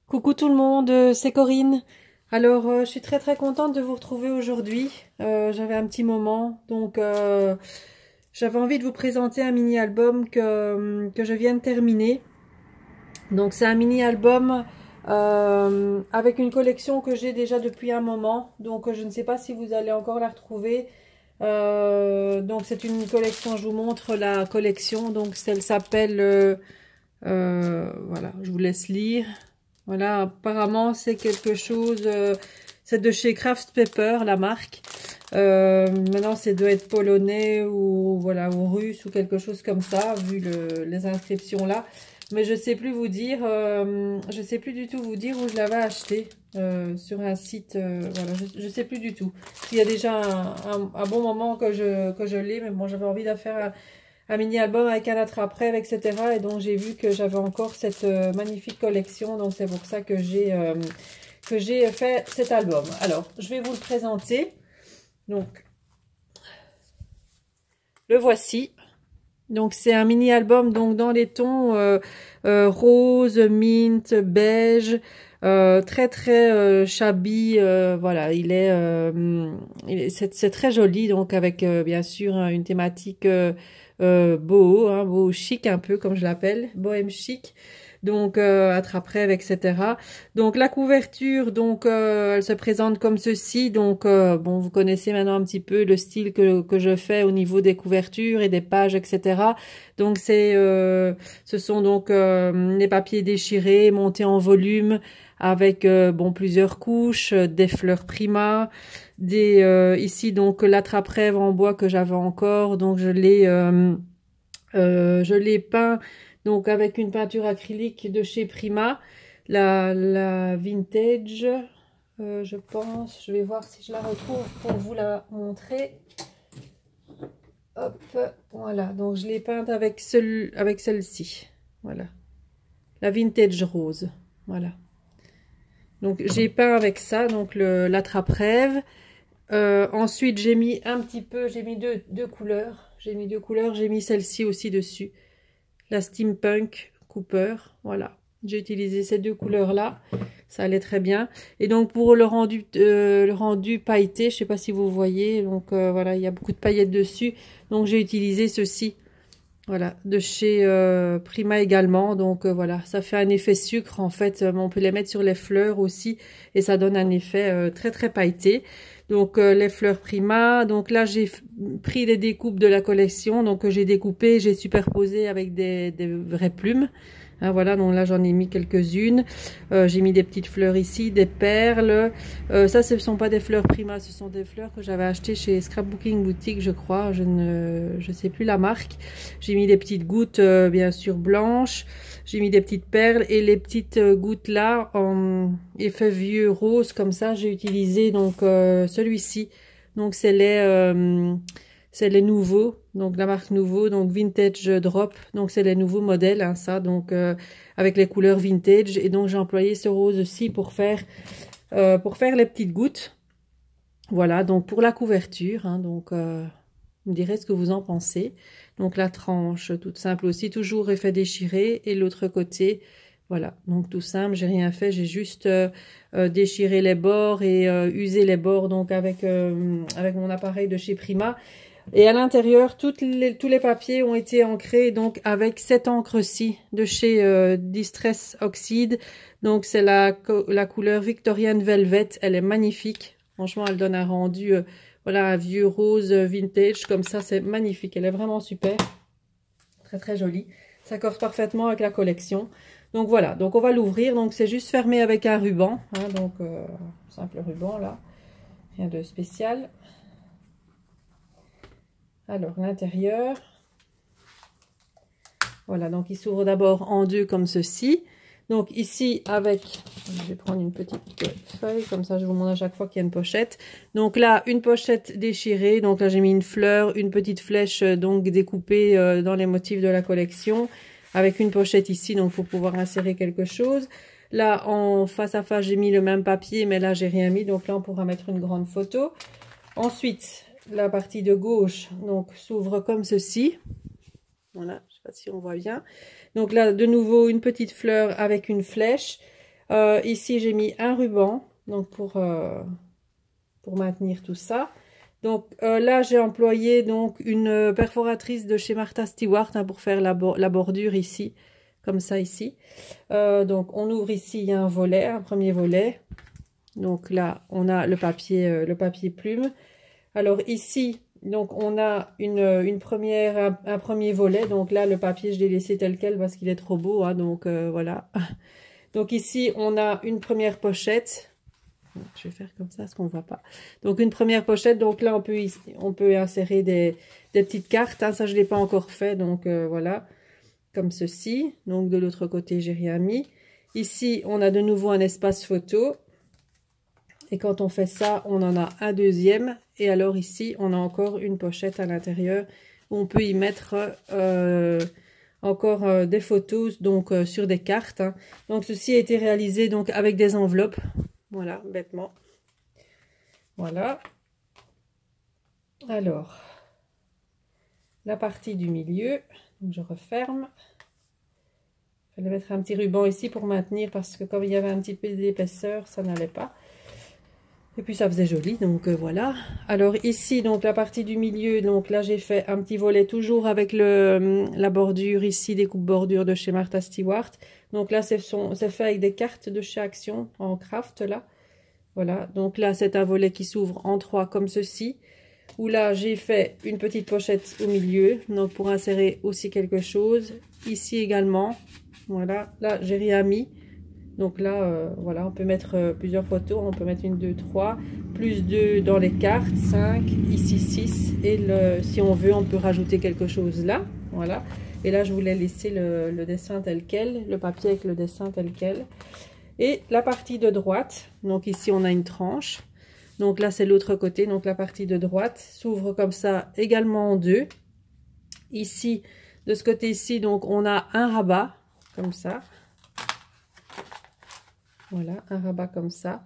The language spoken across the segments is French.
Coucou tout le monde, c'est Corinne. Alors, je suis très contente de vous retrouver aujourd'hui. J'avais un petit moment, donc j'avais envie de vous présenter un mini-album que je viens de terminer. Donc, c'est un mini-album avec une collection que j'ai déjà depuis un moment. Donc, je ne sais pas si vous allez encore la retrouver. Donc, c'est une collection, je vous montre la collection. Donc, elle s'appelle... voilà, je vous laisse lire. Voilà, apparemment c'est quelque chose, c'est de chez Craft Paper, la marque. Maintenant, c'est doit être polonais ou voilà ou russe ou quelque chose comme ça, vu les inscriptions là. Mais je sais plus vous dire, je sais plus du tout vous dire où je l'avais acheté sur un site. Voilà, je sais plus du tout. Il y a déjà un bon moment que je l'ai, mais bon, j'avais envie de faire un mini-album avec un attrape-rêve, etc. Et donc, j'ai vu que j'avais encore cette magnifique collection. Donc, c'est pour ça que j'ai fait cet album. Alors, je vais vous le présenter. Donc, le voici. Donc, c'est un mini-album donc dans les tons rose, mint, beige. Très shabby, voilà, c'est très joli, donc avec bien sûr une thématique boho, hein, boho chic un peu comme je l'appelle, bohème chic, donc attrape-rêve, etc. Donc la couverture, donc elle se présente comme ceci, donc bon, vous connaissez maintenant un petit peu le style que je fais au niveau des couvertures et des pages, etc. Donc ce sont donc les papiers déchirés, montés en volume, avec bon plusieurs couches, des fleurs Prima, ici donc l'attrape-rêve en bois que j'avais encore, donc je l'ai peint donc avec une peinture acrylique de chez Prima, la vintage, je pense. Je vais voir si je la retrouve pour vous la montrer. Hop, voilà, donc je l'ai peinte avec celle-ci, voilà, la vintage rose, voilà. Donc j'ai peint avec ça, donc l'attrape-rêve. Ensuite j'ai mis un petit peu, j'ai mis deux couleurs. J'ai mis celle-ci aussi dessus. La Steampunk Cooper, voilà. J'ai utilisé ces deux couleurs-là. Ça allait très bien. Et donc pour le rendu pailleté, je sais pas si vous voyez, donc voilà, il y a beaucoup de paillettes dessus. Donc j'ai utilisé ceci. Voilà, de chez Prima également. Donc voilà, ça fait un effet sucre en fait. On peut les mettre sur les fleurs aussi et ça donne un effet très pailleté. Donc les fleurs Prima. Donc là j'ai pris les découpes de la collection. Donc j'ai découpé, j'ai superposé avec des vraies plumes. Hein, voilà, donc là j'en ai mis quelques-unes. J'ai mis des petites fleurs ici, des perles. Ça, ce ne sont pas des fleurs Prima, ce sont des fleurs que j'avais achetées chez Scrapbooking Boutique, je crois. Je sais plus la marque. J'ai mis des petites gouttes, bien sûr, blanches. J'ai mis des petites perles et les petites gouttes là, en effet vieux rose, comme ça, j'ai utilisé donc celui-ci. Donc c'est les nouveaux, donc la marque Nouveau, donc Vintage Drop, donc c'est les nouveaux modèles, hein, ça, donc avec les couleurs vintage. Et donc j'ai employé ce rose aussi pour faire les petites gouttes. Voilà, donc pour la couverture, hein, donc vous me direz ce que vous en pensez. Donc la tranche, toute simple aussi, toujours effet déchiré, et l'autre côté, voilà, donc tout simple, j'ai rien fait, j'ai juste déchiré les bords et usé les bords donc avec mon appareil de chez Prima. Et à l'intérieur, tous les papiers ont été ancrés donc avec cette encre-ci de chez Distress Oxide. Donc c'est la couleur Victorian Velvet, elle est magnifique. Franchement, elle donne un rendu, voilà, un vieux rose vintage comme ça, c'est magnifique. Elle est vraiment super, très jolie. Ça corse parfaitement avec la collection. Donc voilà, donc on va l'ouvrir. Donc c'est juste fermé avec un ruban, hein, donc simple ruban là, rien de spécial. Alors, l'intérieur, voilà, donc il s'ouvre d'abord en deux comme ceci. Donc ici, je vais prendre une petite feuille, comme ça je vous montre à chaque fois qu'il y a une pochette. Donc là, une pochette déchirée, donc là j'ai mis une fleur, une petite flèche donc découpée dans les motifs de la collection, avec une pochette ici, donc pour pouvoir insérer quelque chose. Là, en face à face, j'ai mis le même papier, mais là j'ai rien mis, donc là on pourra mettre une grande photo. Ensuite, la partie de gauche donc s'ouvre comme ceci, voilà, je sais pas si on voit bien. Donc là de nouveau une petite fleur avec une flèche, Ici, j'ai mis un ruban, donc pour maintenir tout ça. Donc là, j'ai employé donc une perforatrice de chez Martha Stewart hein, pour faire la bordure ici, comme ça ici. Donc on ouvre ici, il y a un volet, un premier volet. Donc là, on a le papier plume. Alors ici, donc on a un premier volet. Donc là, le papier, je l'ai laissé tel quel parce qu'il est trop beau. Hein, donc voilà. Donc ici, on a une première pochette. Je vais faire comme ça, ce qu'on ne voit pas. Donc une première pochette. Donc là, on peut insérer des petites cartes. Hein, ça, je ne l'ai pas encore fait. Donc voilà, comme ceci. Donc de l'autre côté, j'ai rien mis. Ici, on a de nouveau un espace photo. Et quand on fait ça, on en a un deuxième. Et alors ici, on a encore une pochette à l'intérieur où on peut y mettre encore des photos donc sur des cartes. Hein. Donc ceci a été réalisé donc avec des enveloppes. Voilà, bêtement. Voilà. Alors, la partie du milieu. Donc je referme. Il fallait mettre un petit ruban ici pour maintenir parce que comme il y avait un petit peu d'épaisseur, ça n'allait pas. Et puis ça faisait joli, donc voilà. Alors ici, donc la partie du milieu, donc là j'ai fait un petit volet toujours avec la bordure ici, des coupes bordures de chez Martha Stewart. Donc là c'est fait avec des cartes de chez Action en craft là. Voilà, donc là c'est un volet qui s'ouvre en trois comme ceci. Où là j'ai fait une petite pochette au milieu, donc pour insérer aussi quelque chose. Ici également, voilà, là j'ai rien mis. Donc là, voilà, on peut mettre plusieurs photos. On peut mettre une, deux, trois, plus 2 dans les cartes, 5, ici 6. Et si on veut, on peut rajouter quelque chose là. Voilà. Et là, je voulais laisser le dessin tel quel, le papier avec le dessin tel quel. Et la partie de droite, donc ici, on a une tranche. Donc là, c'est l'autre côté. Donc la partie de droite s'ouvre comme ça également en deux. Ici, de ce côté-ci, donc on a un rabat, comme ça. Voilà, un rabat comme ça,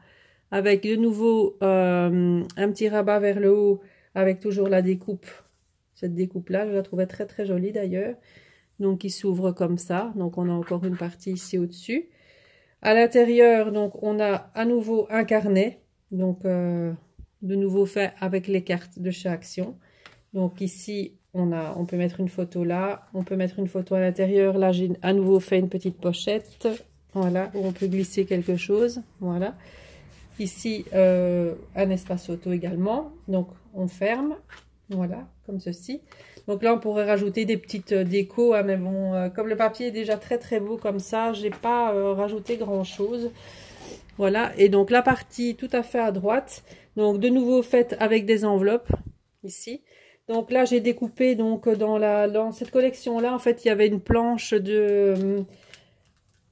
avec de nouveau un petit rabat vers le haut, avec toujours la découpe. Cette découpe-là, je la trouvais très très jolie d'ailleurs. Donc, il s'ouvre comme ça. Donc, on a encore une partie ici au-dessus. À l'intérieur, donc, on a à nouveau un carnet. Donc, de nouveau fait avec les cartes de chez Action. Donc, ici, on peut mettre une photo là. On peut mettre une photo à l'intérieur. Là, j'ai à nouveau fait une petite pochette. Voilà, où on peut glisser quelque chose. Voilà. Ici, un espace photo également. Donc, on ferme. Voilà, comme ceci. Donc là, on pourrait rajouter des petites décos. Hein, mais bon, comme le papier est déjà très très beau comme ça, j'ai pas rajouté grand chose. Voilà. Et donc, la partie tout à fait à droite. Donc, de nouveau faite avec des enveloppes. Ici. Donc là, j'ai découpé. Donc, dans cette collection-là, en fait, il y avait une planche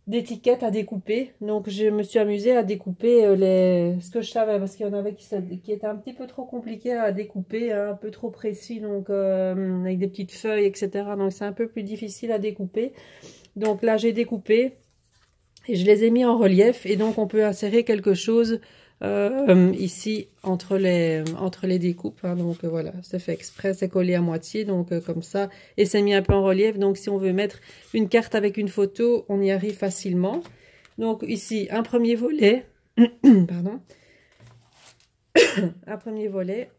d'étiquettes à découper. Donc je me suis amusée à découper ce que je savais, parce qu'il y en avait qui étaient un petit peu trop compliqués à découper, hein, un peu trop précis, donc avec des petites feuilles, etc. Donc c'est un peu plus difficile à découper. Donc là j'ai découpé et je les ai mis en relief, et donc on peut insérer quelque chose ici entre les découpes, hein. Donc voilà, c'est fait exprès, c'est collé à moitié, donc comme ça, et c'est mis un peu en relief. Donc si on veut mettre une carte avec une photo, on y arrive facilement. Donc ici un premier volet pardon un premier volet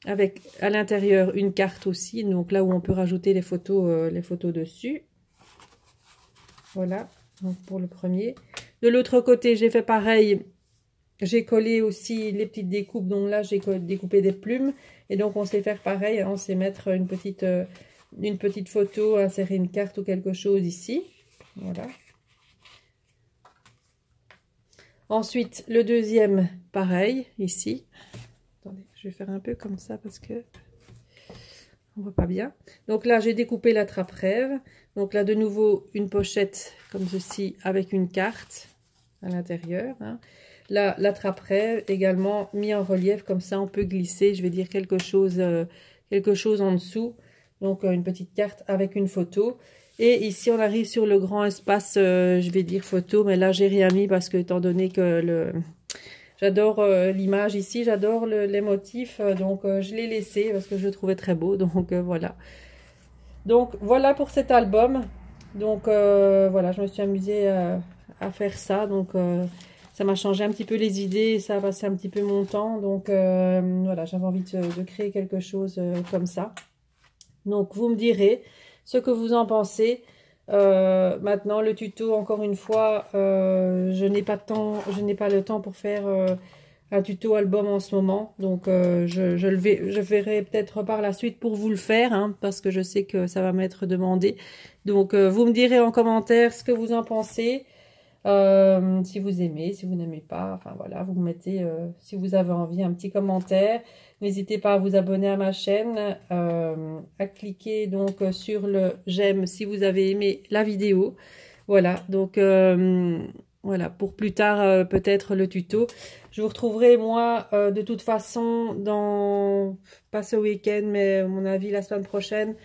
avec à l'intérieur une carte aussi, donc là où on peut rajouter les photos dessus. Voilà, donc pour le premier. De l'autre côté, j'ai fait pareil. J'ai collé aussi les petites découpes. Donc là, j'ai découpé des plumes. Et donc, on sait faire pareil. On sait mettre une petite photo, insérer une carte ou quelque chose ici. Voilà. Ensuite, le deuxième, pareil, ici. Attendez, je vais faire un peu comme ça parce que on voit pas bien. Donc là, j'ai découpé la trappe-rêve. Donc là, de nouveau, une pochette comme ceci avec une carte à l'intérieur. Hein. Là, la trappe-rêve également mis en relief. Comme ça, on peut glisser, je vais dire, quelque chose en dessous. Donc, une petite carte avec une photo. Et ici, on arrive sur le grand espace, je vais dire photo. Mais là, j'ai rien mis parce que, étant donné que j'adore l'image ici, j'adore les motifs. Donc, je l'ai laissé parce que je le trouvais très beau. Donc, voilà. Donc voilà pour cet album. Donc voilà, je me suis amusée à faire ça. Donc, ça m'a changé un petit peu les idées, ça a passé un petit peu mon temps. Donc, voilà, j'avais envie de créer quelque chose comme ça. Donc, vous me direz ce que vous en pensez. Maintenant, le tuto, encore une fois, je n'ai pas de temps, je n'ai pas le temps pour faire un tuto album en ce moment. Donc, je verrai peut-être par la suite pour vous le faire, hein, parce que je sais que ça va m'être demandé. Donc, vous me direz en commentaire ce que vous en pensez. Si vous aimez, si vous n'aimez pas, enfin voilà, vous mettez, si vous avez envie, un petit commentaire. N'hésitez pas à vous abonner à ma chaîne, à cliquer donc sur le j'aime si vous avez aimé la vidéo. Voilà, donc voilà, pour plus tard peut-être le tuto. Je vous retrouverai moi de toute façon pas ce week-end, mais à mon avis la semaine prochaine.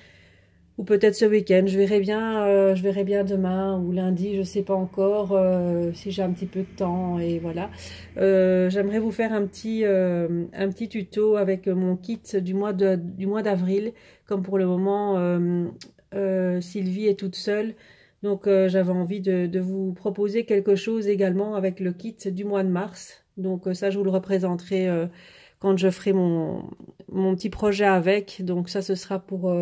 Ou peut-être ce week-end, je verrai bien demain ou lundi, je sais pas encore si j'ai un petit peu de temps et voilà. J'aimerais vous faire un petit tuto avec mon kit du mois d'avril, comme pour le moment Sylvie est toute seule, donc j'avais envie de vous proposer quelque chose également avec le kit du mois de mars. Donc ça je vous le représenterai quand je ferai mon petit projet avec. Donc ça ce sera pour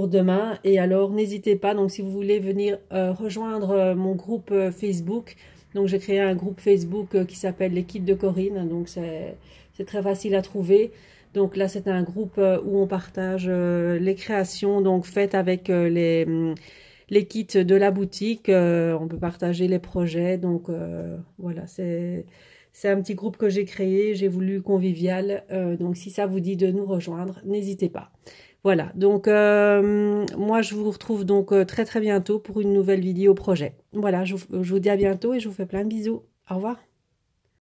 demain. Et alors n'hésitez pas, donc si vous voulez venir rejoindre mon groupe Facebook, donc j'ai créé un groupe Facebook qui s'appelle les kits de Corinne, donc c'est très facile à trouver. Donc là c'est un groupe où on partage les créations donc faites avec les kits de la boutique. On peut partager les projets, donc voilà, c'est un petit groupe que j'ai créé, j'ai voulu convivial, donc si ça vous dit de nous rejoindre, n'hésitez pas. Voilà, donc moi je vous retrouve donc très très bientôt pour une nouvelle vidéo projet. Voilà, je vous dis à bientôt et je vous fais plein de bisous. Au revoir.